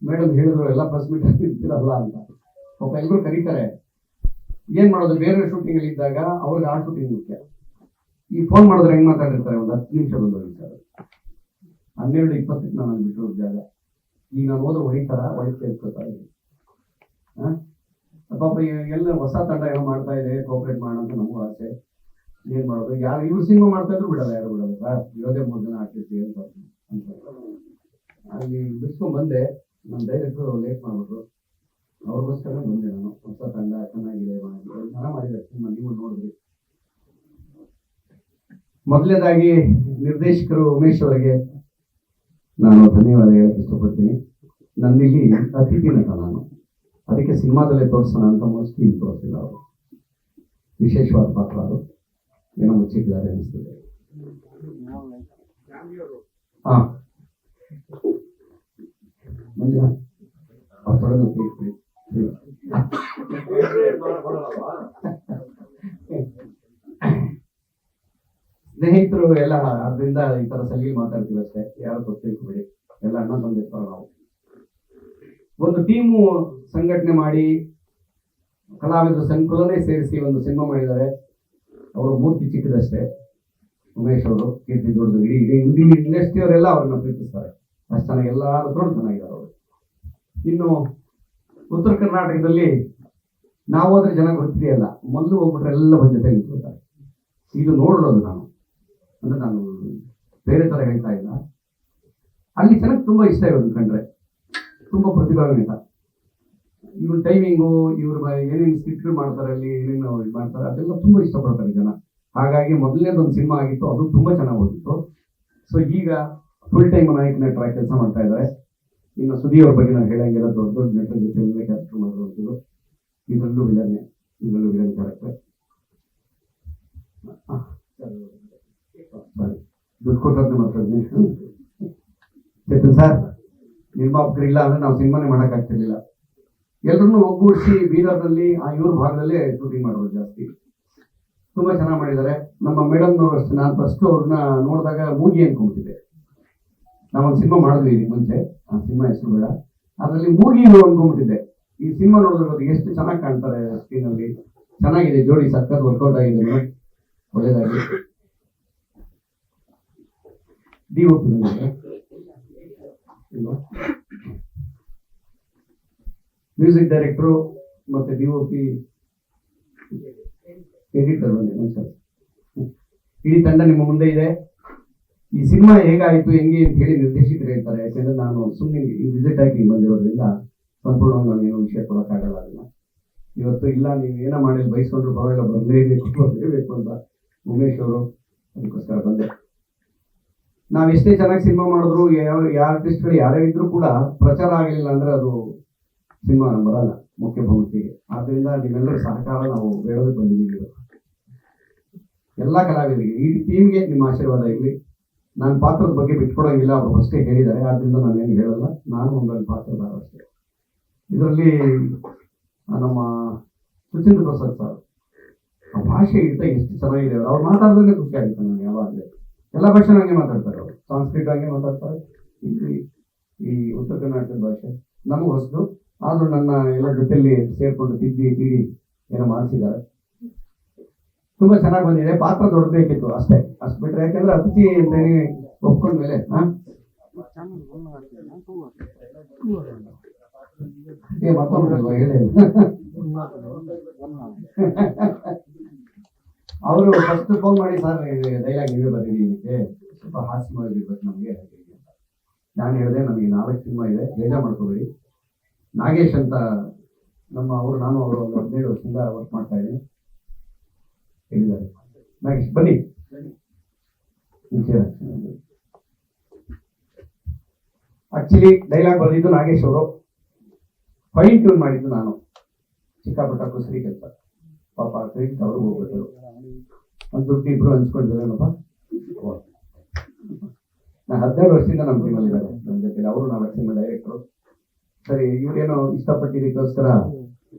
Madam ಹೇಳಿದ್ರು ಎಲ್ಲ press meet ಇರ್ತಿರಲ್ಲ ಅಂತ. ಪಾಪ ಎಲ್ಲರೂ ಕರೀತಾರೆ, ಏನ್ ಮಾಡೋದು, ಬೇರೆ ಶೂಟಿಂಗ್ ಅಲ್ಲಿ ಇದ್ದಾಗ ಅವ್ರಿಗೆ ಆ ಶೂಟಿಂಗ್ ಮುಖ್ಯ. ಈ ಫೋನ್ ಮಾಡಿದ್ರೆ ಹೆಂಗ್ ಮಾತಾಡಿರ್ತಾರೆ, ಒಂದು 10 ನಿಮಿಷ ಬಂದು ಹೋಗಿರ್ತಾರೆ. 12:20 ನಾನು ಬಿಟ್ಟಿರೋ ಜಾಗ, ಈಗ ನಾನು ಹೋದ್ರೆ ಹೊಡಿತಾ ಇರ್ತಾರೆ. ಪಾಪ ಎಲ್ಲ ಹೊಸ ತಂಡ ಏನೋ ಮಾಡ್ತಾ ಇದೆ, ಕೋಆಪರೇಟ್ ಮಾಡೋಣ ಅಂತ ನಮಗೂ ಆಸೆ. ಏನ್ ಮಾಡೋದು, ಯಾರು ಇವ್ರು ಸಿನಿಮಾ ಮಾಡ್ತಾ ಇದ್ರು ಬಿಡಲ್ಲ, ಯಾರು ಬಿಡಲ್ಲ ಸರ್, ಇರೋದೇ 3 ಜನ ಆಗ್ತಿರ್ತೀವಿ ಅಂತ ಅಲ್ಲಿ ಬಿಡ್ಸ್ಕೊಂಡ್ ಬಂದೆ. ನಮ್ಮ ಡೈರೆಕ್ಟರ್ ಲೇಟ್ ಮಾಡ್ಬಿಟ್ರು, ಅವ್ರಿಗೋಸ್ಕರ ಬಂದೆ ನಾನು. ಹೊಸ ತಂಡ ಚೆನ್ನಾಗಿದೆ, ಮಾಡಿದ್ದಾರೆ ಸಿನಿಮಾ, ನೀವು ನೋಡಿದ್ರಿ. ಮೊದಲನೇದಾಗಿ ನಿರ್ದೇಶಕರು ಉಮೇಶ್ ಅವರಿಗೆ ನಾನು ಧನ್ಯವಾದ ಹೇಳಕ್ ಇಷ್ಟಪಡ್ತೀನಿ. ನಂದಿಲ್ಲಿ ಅತಿಥಿ ನಟ ನಾನು, ಅದಕ್ಕೆ ಸಿನಿಮಾದಲ್ಲೇ ತೋರಿಸೋಣ ಅಂತ ಮೋಸ್ಟ್ಲಿ ತೋರಿಸಿಲ್ಲ. ಅವರು ವಿಶೇಷವಾದ ಪಾತ್ರ, ಅದು ಏನೋ ಮುಚ್ಚಿಟ್ಟಿದ್ದಾರೆ ಅನಿಸ್ತದೆ. ಹಾ ಮಂಜುನ ಸ್ನೇಹಿತರು ಎಲ್ಲ, ಅದರಿಂದ ಈ ತರ ಸಲಗಿ ಮಾತಾಡ್ತೀವಿ ಅಷ್ಟೇ, ಯಾರು ಗೊತ್ತಿರ್ತೀವಿ, ಎಲ್ಲ ಅಣ್ಣ ತಂದಿರ್ತಾರ. ನಾವು ಒಂದು ಟೀಮು ಸಂಘಟನೆ ಮಾಡಿ ಕಲಾವಿದರು ಸಂಕುಲನೇ ಸೇರಿಸಿ ಒಂದು ಸಿನಿಮಾ ಮಾಡಿದ್ದಾರೆ. ಅವರು ಮೂರ್ತಿ ಚಿಕ್ಕದಷ್ಟೇ, ಉಮೇಶ್ ಅವರು ಕೀರ್ತಿ ದೊಡ್ಡದು. ಇಡೀ ಇಂಡಸ್ಟ್ರಿ ಅವರೆಲ್ಲ ಅವ್ರನ್ನ ಪ್ರೀತಿಸ್ತಾರೆ, ಅಷ್ಟು ಚೆನ್ನಾಗಿ ಎಲ್ಲಾರು ದೊಡ್ಡ ಚೆನ್ನಾಗಿದ್ದಾರೆ ಅವರು. ಇನ್ನು ಉತ್ತರ ಕರ್ನಾಟಕದಲ್ಲಿ ನಾವು ಹೋದ್ರೆ ಜನ ಗೊತ್ತಿದೆಯಲ್ಲ, ಮೊದಲು ಹೋಗ್ಬಿಟ್ರೆ ಎಲ್ಲ ಬಂದ ಜೊತೆ ನಿಂತ್ಕೊಳ್ತಾರೆ. ಇದು ನೋಡೋದು ನಾನು, ಅಂದ್ರೆ ನಾನು ಬೇರೆ ತರ ಹೇಳ್ತಾ ಇಲ್ಲ. ಅಲ್ಲಿ ಜನಕ್ಕೆ ತುಂಬಾ ಇಷ್ಟ ಇರೋದು ಕಂಡ್ರೆ, ತುಂಬಾ ಪ್ರತಿಭಾನ್ವಿತ. ಇವ್ರ ಟೈಮಿಂಗು, ಇವ್ರ ಏನೇನು ಸ್ಕಿಟ್ಗಳು ಮಾಡ್ತಾರೆ, ಅಲ್ಲಿ ಏನೇನು ಮಾಡ್ತಾರೆ, ಅದೆಲ್ಲ ತುಂಬಾ ಇಷ್ಟಪಡ್ತಾರೆ ಜನ. ಹಾಗಾಗಿ ಮೊದಲನೇದೊಂದು ಸಿನಿಮಾ ಆಗಿತ್ತು, ಅದು ತುಂಬಾ ಚೆನ್ನಾಗಿ ಹೋಗಿತ್ತು. ಸೊ ಈಗ ಫುಲ್ ಟೈಮ್ ನಾಯಕ ನಟರಾಗಿ ಕೆಲಸ ಮಾಡ್ತಾ ಇದ್ದಾರೆ. ಇನ್ನು ಸುದಿ ಅವ್ರ ಬಗ್ಗೆ ನಾನು ಹೇಳಂಗೆಲ್ಲ ದೊಡ್ಡ ದೊಡ್ಡ ನಟರ ಜೊತೆ ಎಲ್ಲ ಕ್ಯಾರೆಕ್ಟರ್ ಮಾಡಿರುವಂಥದ್ದು. ಇದರಲ್ಲೂ ವಿಲನ್ ಕ್ಯಾರೆಕ್ಟರ್. ದುಡ್ಡು ಕೊಟ್ಟದ್ದು ಮಾತಾಡ್ತೀನಿ. ಚೇತನ್ ಸರ್, ನಿರ್ಮಾಪಕರಿಲ್ಲ ಅಂದ್ರೆ ನಾವು ಸಿನಿಮಾನೇ ಮಾಡೋಕ್ಕಾಗ್ತಿರ್ಲಿಲ್ಲ. ಎಲ್ಲರನ್ನೂ ಒಗ್ಗೂಡಿಸಿ ಬೀದರ್ನಲ್ಲಿ ಇವ್ರ ಭಾಗದಲ್ಲೇ ಶೂಟಿಂಗ್ ಮಾಡೋದು ಜಾಸ್ತಿ. ತುಂಬಾ ಚೆನ್ನಾಗಿ ಮಾಡಿದ್ದಾರೆ. ನಮ್ಮ ಮೇಡಮ್ನವರು ಅಷ್ಟೇ, ನಾನು ಫಸ್ಟ್ ಅವ್ರನ್ನ ನೋಡಿದಾಗ ಮೂಗಿ ಅನ್ಕೊಂಡ್ಬಿಟ್ಟಿದ್ದೆ. ನಾವೊಂದು ಸಿನಿಮಾ ಮಾಡಿದ್ವಿ ಇದಕ್ಕೆ ಮುಂಚೆ, ಆ ಸಿನಿಮಾ ಹೆಸರು ಬೇಡ, ಅದರಲ್ಲಿ ಮೂಗಿ ಅನ್ಕೊಂಡ್ಬಿಟ್ಟಿದ್ದೆ. ಈ ಸಿನಿಮಾ ನೋಡಿದ್ರೆ ಎಷ್ಟು ಚೆನ್ನಾಗಿ ಕಾಣ್ತಾರೆ ಸ್ಕ್ರೀನ್ ಅಲ್ಲಿ, ಚೆನ್ನಾಗಿದೆ, ಜೋಡಿ ಸಕ್ಕತ್ ವರ್ಕೌಟ್ ಆಗಿದೆ, ಒಳ್ಳೇದಾಗಿ. DOP ಮ್ಯೂಸಿಕ್ ಡೈರೆಕ್ಟರು ಮತ್ತೆ DOP ಎಡಿಟರ್ ಇಡೀ ತಂಡ ನಿಮ್ಮ ಮುಂದೆ ಇದೆ. ಈ ಸಿನಿಮಾ ಹೇಗಾಯಿತು ಹೆಂಗೆ ಅಂತ ಹೇಳಿ ನಿರ್ದೇಶಕರು ಹೇಳ್ತಾರೆ. ಯಾಕೆಂದ್ರೆ ನಾನು ಸುಮ್ಮನೆ ವಿಸಿಟ್ ಹಾಕಿ ಬಂದಿರೋದ್ರಿಂದ ಸಂಪೂರ್ಣವಾಗಿ ನಾನು ಏನೋ ವಿಷಯ ಕೊಡೋಕ್ಕಾಗಲ್ಲ. ಅದನ್ನ ಇವತ್ತು ಇಲ್ಲ, ನೀವು ಏನೋ ಮಾಡಿ ಬಯಸ್ಕೊಂಡ್ರು ಪರವಾಗಿಲ್ಲ, ಬರಲೇಬೇಕು ಅಂತ ಉಮೇಶ್ ಅವರು, ಅದಕ್ಕೋಸ್ಕರ ಬಂದೆ. ನಾವ್ ಎಷ್ಟೇ ಚೆನ್ನಾಗಿ ಸಿನಿಮಾ ಮಾಡಿದ್ರು, ಯಾವ ಆರ್ಟಿಸ್ಟ್ಗಳು ಯಾರೇ ಇದ್ರು ಕೂಡ ಪ್ರಚಾರ ಆಗಲಿಲ್ಲ ಅಂದ್ರೆ ಅದು ಸಿನಿಮಾ ಬರಲ್ಲ ಮುಖ್ಯ ಭೂಮಿಕೆಗೆ. ಆದ್ರಿಂದ ನೀವೆಲ್ಲರ ಸಹಕಾರ ನಾವು ಬೇಡೋದಕ್ಕೆ ಬಂದಿದ್ದೀವಿ. ಎಲ್ಲ ಕಲಾವಿದರಿಗೆ, ಈ ಟೀಮ್ಗೆ ನಿಮ್ಮ ಆಶೀರ್ವಾದ ಇರಲಿ. ನಾನು ಪಾತ್ರದ ಬಗ್ಗೆ ಬಿಟ್ಕೊಡೋಂಗಿಲ್ಲ, ಅವರು ಅಷ್ಟೇ ಹೇಳಿದ್ದಾರೆ, ಆದ್ರಿಂದ ನಾನು ಏನು ಹೇಳಲ್ಲ. ನಾನು ಒಂದೊಂದು ಪಾತ್ರಧಾರ ಅಷ್ಟೇ. ಇದರಲ್ಲಿ ನಮ್ಮ ಸುಚೇಂದ್ರ ಪ್ರಸಾದ್ ಸರ್, ಆ ಭಾಷೆ ಇಡ್ತ ಎಷ್ಟು ಚೆನ್ನಾಗಿದೆ, ಅವ್ರು ಮಾತಾಡಿದ್ರೆ ಖುಷಿ ಆಗುತ್ತೆ ನನಗೆ. ಯಾವಾಗಲೇ ಎಲ್ಲ ಭಾಷೆ ಹಂಗೆ ಮಾತಾಡ್ತಾರೆ ಅವರು, ಸಂಸ್ಕೃತ ಹಂಗೆ ಮಾತಾಡ್ತಾರೆ. ಈ ಉತ್ತರ ಕರ್ನಾಟಕದ ಭಾಷೆ ನಮಗೂ ಹೊಸದು, ಆದ್ರೂ ನನ್ನ ಎಲ್ಲ ಜೊತೆಯಲ್ಲಿ ಸೇರ್ಕೊಂಡು ತಿದ್ದಿ ಏನೋ ಮಾಡಿಸಿದ್ದಾರೆ. ತುಂಬಾ ಚೆನ್ನಾಗಿ ಬಂದಿದೆ. ಪಾತ್ರ ದೊಡ್ಡಬೇಕಿತ್ತು ಅಷ್ಟೇ, ಅಷ್ಟು ಬಿಟ್ರೆ. ಯಾಕಂದ್ರೆ ಅತಿಥಿ ಅಂತೇಳಿ ಒಪ್ಕೊಂಡ್ಮೇಲೆ ಮತ್ತೊಂದು ಹೇಳಿ ಅವರು ಫಸ್ಟ್ ಫೋನ್ ಮಾಡಿ, ಸರ್ ಡೈಲಾಗ್ ನೀವೇ ಬರೀಲಿಕ್ಕೆ ಸ್ವಲ್ಪ ಹಾಸ್ಯವಾಗಿರ್ಬೇಕು ನಮಗೆ ಅಂತ. ನಾನು ಹೇಳಿದೆ, ನಮಗೆ 4 ಸಿನಿಮಾ ಇದೆ, ಬೇಜಾರು ಮಾಡ್ಕೋಬೇಡಿ. ನಾಗೇಶ್ ಅಂತ ನಾನು ಅವರು 15 ವರ್ಷದಿಂದ ವರ್ಕ್ ಮಾಡ್ತಾ ಇದ್ದೀನಿ, ಹೇಳಿದ್ದಾರೆ. ನಾಗೇಶ್ ಬನ್ನಿ. ಆಕ್ಚುಲಿ ಡೈಲಾಗ್ ಬರೆದಿದ್ದು ನಾಗೇಶ್ ಅವರು, ಫೈನ್ ಟ್ಯೂನ್ ಮಾಡಿದ್ದು ನಾನು. ಚಿಕ್ಕಪುಟ್ಟ ಕುಸರಿ ಕೆಲಸ, ಪಾಪ ಕ್ರೆಡಿಟ್ ಅವ್ರಿಗೆ ಹೋಗ್ಬೇಕು. ಒಂದು ದುಡ್ಡು ಇಬ್ರು ಹಂಚ್ಕೊಂಡಿದ್ದೇನಪ್ಪ. ನಾನು 17 ವರ್ಷದಿಂದ ನಮ್ಮ ಟೀಮಲ್ಲಿ ಇದ್ದಾರೆ, ನನ್ನ ಜೊತೆ. ಅವರು 4 ಸಿನಿಮಾ ಡೈರೆಕ್ಟರು. ಸರಿ, ಇವ್ರೇನೋ ಇಷ್ಟಪಟ್ಟಿದ್ದಕ್ಕೋಸ್ಕರ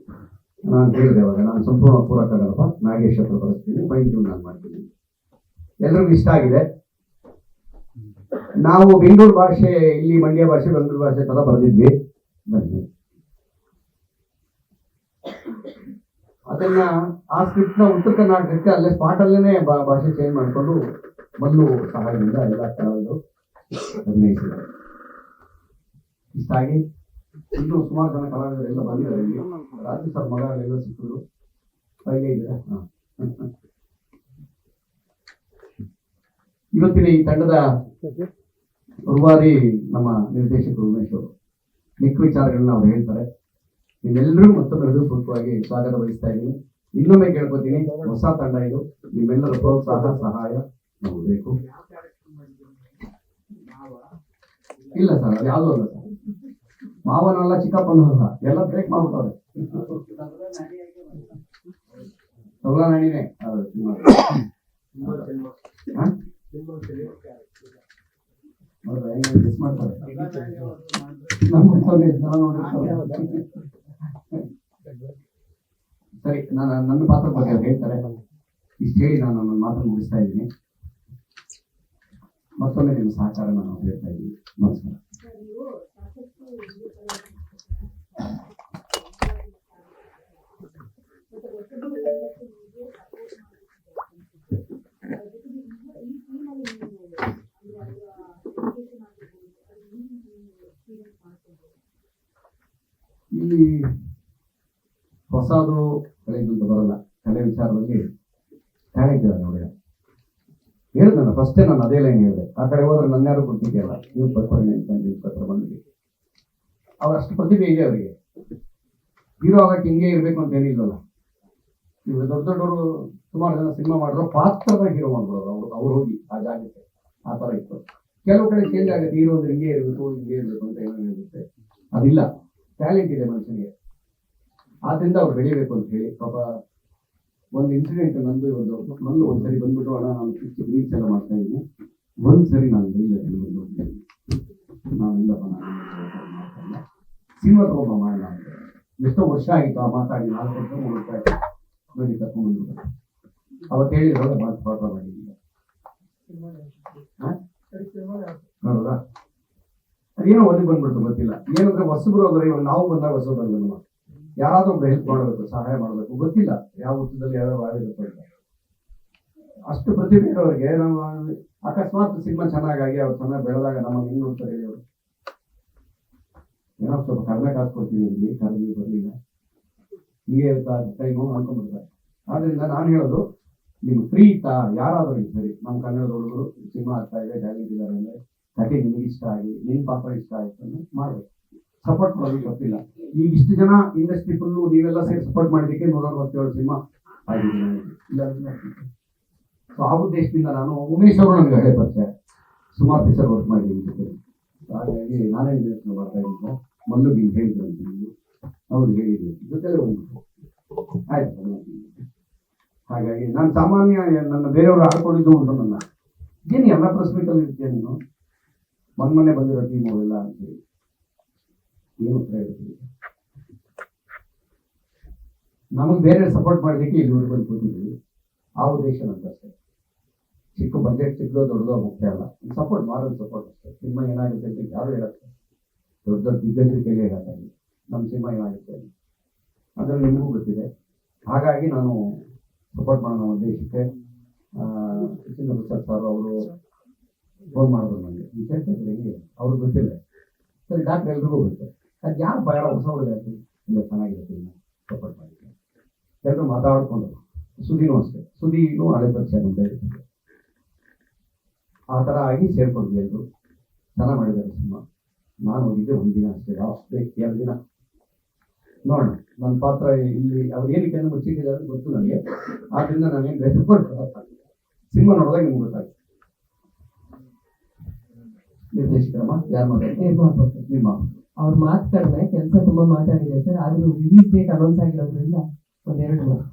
ನಾನು ಹೇಳಿದೆ ಅವಾಗ, ನಾನು ಸಂಪೂರ್ಣ ಪೂರಕ್ಕಾಗಲ್ಲಪ್ಪ, ನಾಗೇಶ್ ಹತ್ರ ಬರೆಸ್ತೀನಿ, ಫೈನ್ ಟ್ಯೂನ್ ನಾನು ಮಾಡ್ತೀನಿ. ಎಲ್ರಿಗೂ ಇಷ್ಟ ಆಗಿದೆ. ನಾವು ಬೆಂಗಳೂರು ಭಾಷೆ, ಇಲ್ಲಿ ಮಂಡ್ಯ ಭಾಷೆ ಬೆಂಗಳೂರು ಭಾಷೆ ತರ ಬರೆದಿದ್ವಿ. ಬನ್ನಿ. ಅದನ್ನ ಆ ಸ್ಕ್ರಿಪ್ಟ್ ನ ಉತ್ತರ ಕರ್ನಾಟಕಕ್ಕೆ ಅಲ್ಲೇ ಸ್ಪಾಟ್ ಅಲ್ಲೇನೆ ಭಾಷೆ ಚೇಂಜ್ ಮಾಡಿಕೊಂಡು ಮಲ್ಲು ಸಹಾಯದಿಂದ ಎಲ್ಲ ಕಲಾವಿದರು ಅಭಿನಯಿಸಿದ್ದಾರೆ. ಇಷ್ಟಾಗಿ ಇನ್ನು ಸುಮಾರು ಜನ ಕಲಾವಿದರೆಲ್ಲ ಬಂದಿದ್ದಾರೆ. ಇಲ್ಲಿ ರಾಜು ಸರ್ ಮಗ ಎಲ್ಲ ಸಿಕ್ಕಿದ್ರು. ಹಾಗೆ ಇದೆ. ಇವತ್ತಿನ ಈ ತಂಡದ ರೂವಾರಿ ನಮ್ಮ ನಿರ್ದೇಶಕರು ಉಮೇಶ್ ಅವರು ಮಿಕ್ಕ ವಿಚಾರಗಳನ್ನ ಅವ್ರು ಹೇಳ್ತಾರೆ. ನಿಮ್ಮೆಲ್ಲರೂ ಮತ್ತೊಮ್ಮೆ ಹೃದಯಪೂರ್ವಕವಾಗಿ ಸ್ವಾಗತ ಬಯಸ್ತಾ ಇದ್ದೀನಿ. ಇನ್ನೊಮ್ಮೆ ಕೇಳ್ಕೊತೀನಿ, ಹೊಸ ತಂಡ ಇದು, ನಿಮ್ಮೆಲ್ಲರ ಪ್ರೋತ್ಸಾಹ ಸಹಾಯ ನಮಗೆ ಬೇಕು. ಇಲ್ಲ ಸರ್, ಅದು ಯಾವುದೂ ಅಲ್ಲ ಸರ್. ಮಾವನಲ್ಲ, ಚಿಕ್ಕಪ್ಪನಲ್ಲ, ಎಲ್ಲ ಬ್ರೇಕ್ ಮಾಡ್ಬಿಟ್ಟವ್ರೆ. ತಗೊಳ ನಾಣಿನೇ ಮಾಡ್ತಾರೆ. ಸರಿ, ನಾನು ನನ್ನ ಪಾತ್ರ ಬಗ್ಗೆ ಹೇಳ್ತಾರೆ. ಇಷ್ಟು ಹೇಳಿ ನಾನು ನನ್ನ ಮಾತನ್ನು ಮುಗಿಸ್ತಾ ಇದ್ದೀನಿ. ಮತ್ತೊಮ್ಮೆ ನಿಮ್ಮ ಸಹಕಾರ ನಾನು ಹೇಳ್ತಾ ಇದ್ದೀನಿ. ನಮಸ್ಕಾರ. ಇಲ್ಲಿ ಹೊಸದು ಕಳೆದಂತ ಬರಲ್ಲ. ಕಲೆ ವಿಚಾರದಲ್ಲಿ ಟ್ಯಾಲೆಂಟ್ ಇದ್ದಾನೆ ಹುಡುಗ. ಹೇಳಿದ್ನಲ್ಲ ಫಸ್ಟೇ, ನಾನು ಅದೇ ಲೈನ್ ಹೇಳಿದೆ. ಆ ಕಡೆ ಹೋದ್ರೆ ನನ್ನ ಯಾರು ಗೊತ್ತಿದೆಯಲ್ಲ, ನೀವು ಬರ್ಕೊಡಿ ಅಂತ ಬಂದಿದೆ. ಅವ್ರ ಅಷ್ಟು ಪ್ರತಿಭೆ ಇದೆ ಅವರಿಗೆ. ಹೀರೋ ಆಗಕ್ಕೆ ಹಿಂಗೆ ಇರ್ಬೇಕು ಅಂತ ಏನಿಲ್ವಲ್ಲ. ಇವಾಗ ದೊಡ್ಡ ದೊಡ್ಡವರು ಸುಮಾರು ಜನ ಸಿನಿಮಾ ಮಾಡಿರೋ ಪಾತ್ರದ ಹೀರೋ ಮಾಡ್ಬೋದು. ಅವ್ರು ಹೋಗಿ ಆ ಜಾಗಕ್ಕೆ ಆ ಥರ ಇತ್ತು. ಕೆಲವು ಕಡೆ ಚೇಂಜ್ ಆಗುತ್ತೆ. ಹೀರೋ ಅಂದ್ರೆ ಹಿಂಗೆ ಇರಬೇಕು ಅಂತ ಏನೋ ಇರುತ್ತೆ. ಅದಿಲ್ಲ, ಟ್ಯಾಲೆಂಟ್ ಇದೆ ಮನುಷ್ಯನಿಗೆ. ಆದ್ರಿಂದ ಅವ್ರು ಬೆಳಿಬೇಕು ಅಂತ ಹೇಳಿ ಪಾಪ ಒಂದು ಇನ್ಸಿಡೆಂಟ್ ನಂದು ಇವತ್ತು ಮೊದಲು ಒಂದ್ಸರಿ ಬಂದ್ಬಿಟ್ಟು, ಅಣ್ಣ ನಾನು ರೀಲ್ಸ್ ಎಲ್ಲ ಮಾಡ್ತಾ ಇದ್ದೀನಿ, ಒಂದ್ಸರಿ ನಾನು ಇಲ್ಲ ನಾನು ಇಲ್ಲಪ್ಪ ನಾನು ಸಿನಿಮಾ ತಗೊಂಬ ಮಾಡೋಣ ಅಂತ. ಎಷ್ಟೋ ವರ್ಷ ಆಯಿತು ಆ ಮಾತಾಡಿ, 4 ವರ್ಷ 3 ವರ್ಷ ಆಯ್ತು ನೋಡಿ ಕರ್ಕೊಂಡ್ಬಂದ್ರು. ಅವತ್ತು ಹೇಳಿದ್ರೆ ಮಾತು ಪಾಠ ಮಾಡಿದ್ದಿಲ್ಲ. ನೋಡೋದಾ, ಅದೇನೋ ಒದಗಿ ಬಂದ್ಬಿಡ್ತು, ಗೊತ್ತಿಲ್ಲ ಏನಂದ್ರೆ ಹೊಸಬ್ರು ಹೋದ್ರೆ. ಇವಾಗ ನಾವು ಬಂದಾಗ ಹೊಸಬ್ರಲ್ಲ, ಯಾರಾದ್ರೂ ಒಬ್ರು ಹೆಲ್ಪ್ ಮಾಡಬೇಕು, ಸಹಾಯ ಮಾಡಬೇಕು. ಗೊತ್ತಿಲ್ಲ ಯಾವ ಹುತ್ತದಲ್ಲಿ ಯಾವ್ಯಾವ ಆಗಿರುತ್ತೆ. ಅಷ್ಟು ಪ್ರತಿಭೆ ಇರೋರಿಗೆ ನಾವು ಅಕಸ್ಮಾತ್ ಸಿನಿಮಾ ಚೆನ್ನಾಗಿ ಅವ್ರು ಚೆನ್ನಾಗಿ ಬೆಳೆದಾಗ ನಮ್ಮನ್ನು ಹೆಂಗ್ ನೋಡ್ತಾರೆ ಹೇಳಿ ಅವರು. ಏನೋ ಸ್ವಲ್ಪ ಕಡಿಮೆ ಕಾಸು ಕೊಡ್ತೀನಿ, ಇಲ್ಲಿ ಕಡಿಮೆ ಬರಲಿಲ್ಲ, ಹೀಗೆ ಟೈಮು ಅನ್ಕೊಂಡ್ಬಿಡ್ತಾರೆ. ಆದ್ರಿಂದ ನಾನು ಹೇಳೋದು, ನಿಮ್ಗೆ ಫ್ರೀ ಇತ್ತಾ ಯಾರಾದ್ರೂ ಸರಿ, ನಮ್ಮ ಕನ್ನಡದ ಹುಡುಗರು ಸಿನಿಮಾ ಆಗ್ತಾ ಇದೆ, ಟ್ಯಾಲೆಂಟ್ ಇದ್ದಾರೆ ಅಂದ್ರೆ ಕತೆ ನಿಮಗೆ ಇಷ್ಟ ಆಗಿ ನಿನ್ ಪಾತ್ರ ಇಷ್ಟ ಆಯ್ತು ಅಂದ್ರೆ ಮಾಡ್ಬೇಕು, ಸಪೋರ್ಟ್ ಮಾಡೋದು ಗೊತ್ತಿಲ್ಲ. ಈಗ ಇಷ್ಟು ಜನ ಇಂಡಸ್ಟ್ರಿ ಫುಲ್ಲು ನೀವೆಲ್ಲ ಸೇರಿ ಸಪೋರ್ಟ್ ಮಾಡಿದ್ದಕ್ಕೆ 167 ಸಿನಿಮಾ ಆಗಿದ್ದೀನಿ. ಇಲ್ಲ ಸೊ ಆ ಉದ್ದೇಶದಿಂದ ನಾನು ಉಮೇಶ್ ಅವರು ನನಗೆ ಹಳೆ ಪರಿಚಯ, ಸುಮಾರು ಪಿಕ್ಚರ್ ವರ್ಕ್ ಮಾಡಿದ್ದೀನಿ ಜೊತೆ. ಹಾಗಾಗಿ ನಾನೇ ನಿರ್ದೇಶನ ಮಾಡ್ತಾ ಇದ್ದೀನಿ. ಮೊದಲು ನೀವು ಹೇಳಿದ್ರು ಅಂತ ಅವ್ರು ಹೇಳಿದ್ರು ಜೊತೆಲೆ ಹೋಗ್ಬಿಟ್ಟು ಆಯ್ತು. ಹಾಗಾಗಿ ನಾನು ಸಾಮಾನ್ಯ ನನ್ನ ಬೇರೆಯವರು ಆಡ್ಕೊಂಡಿದ್ದು ಉಂಟು. ನನ್ನ ಏನು ಎಲ್ಲ ಪ್ರೆಸ್ ಮೀಟಲ್ಲಿ ಇರ್ತೀಯ ನೀನು, ಮೊನ್ನೆ ಬಂದಿರೋ ಟೀಮ್ ಅವೆಲ್ಲ ಅಂತೇಳಿ ಏನು ಹೇಳ್ತೀವಿ. ನಮಗೆ ಬೇರೆ ಸಪೋರ್ಟ್ ಮಾಡೋದಕ್ಕೆ ಇಲ್ಲಿವರೆಗೆ ಬಂದು ಕೂತಿದ್ದೀವಿ. ಆ ಉದ್ದೇಶ ನಂತಷ್ಟೇ. ಚಿಕ್ಕ ಬಜೆಟ್ ಚಿಕ್ಕದೋ ದೊಡ್ಡದೋ ಮುಖ್ಯ ಅಲ್ಲ, ಸಪೋರ್ಟ್ ಮಾಡೋದು ಸಪೋರ್ಟ್ ಅಷ್ಟೇ. ಸಿನಿಮಾ ಏನಾಗುತ್ತೆ ಅಂತ ಯಾರು ಹೇಳುತ್ತೆ, ದೊಡ್ಡ ದೊಡ್ಡ ದಿಗ್ಗಜರ ಕೈಲಿ ಹೇಳಕ್ಕಾಗಿ ನಮ್ಮ ಸಿನಿಮಾ ಏನಾಗುತ್ತೆ ಅದರಲ್ಲಿ ನಿಮಗೂ ಗೊತ್ತಿದೆ. ಹಾಗಾಗಿ ನಾನು ಸಪೋರ್ಟ್ ಮಾಡೋಣ ಉದ್ದೇಶಕ್ಕೆ ಸರ್ ಅವರು ಫೋನ್ ಮಾಡಿದ್ರು ನನಗೆ. ವಿಶೇಷ ಹೆಂಗೆ ಅವ್ರಿಗೆ ಗೊತ್ತಿಲ್ಲ. ಸರಿ ಡಾಕ್ಟರ್ ಎಲ್ರಿಗೂ ಗೊತ್ತು. ಅದು ಯಾರು ಭಯ ಹೊಸ ಹುಡುಗ ಇಲ್ಲ ಚೆನ್ನಾಗಿರುತ್ತೆ, ಇಲ್ಲ ಸಪೋರ್ಟ್ ಮಾಡಿದ್ದೆ. ಎಲ್ಲರೂ ಮಾತಾಡ್ಕೊಂಡು, ಸುದಿನೂ ಅಷ್ಟೇ, ಸುದಿನೂ ಹಳೆ ಪರಿಚಯ ಅಂತ ಇರ್ತದೆ. ಆ ಥರ ಆಗಿ ಸೇರ್ಕೊಂಡ್ವಿ. ಎಲ್ಲರೂ ಚೆನ್ನಾಗಿ ಮಾಡಿದ್ದಾರೆ ಸಿನಿಮಾ. ನಾನು ಹೋಗಿದ್ದೆ ಒಂದಿನ ಅಷ್ಟೇ, ಅಷ್ಟೇ 2 ದಿನ ನೋಡೋಣ. ನನ್ನ ಪಾತ್ರ ಇಲ್ಲಿ ಅವ್ರು ಏನಕ್ಕೆ ಮುಚ್ಚಿಟ್ಟಿದ್ದಾರೆ ಗೊತ್ತು ನನಗೆ. ಆದ್ರಿಂದ ನಾನೇನು ಬೇಸರ್ಕೊಂಡು ಸಿನಿಮಾ ನೋಡಿದಾಗ ನಿಮ್ಗೆ ಗೊತ್ತಾಗುತ್ತೆ. ನಿರ್ದೇಶಕರಮ್ಮ ಯಾರು ಮಾತಾಡ್ತಾರೆ? ನಿಮ್ಮ ಅವ್ರ ಮಾತು ಕಡಿಮೆ, ಕೆಲಸ ತುಂಬಾ ಮಾತಾಡಿದೆ ಸರ್. ಆದ್ರೂ ರಿಲೀಸ್ ಡೇಟ್ ಅನೌನ್ಸ್ ಆಗಿರೋದ್ರಿಂದ 1-2 ಮಾತು.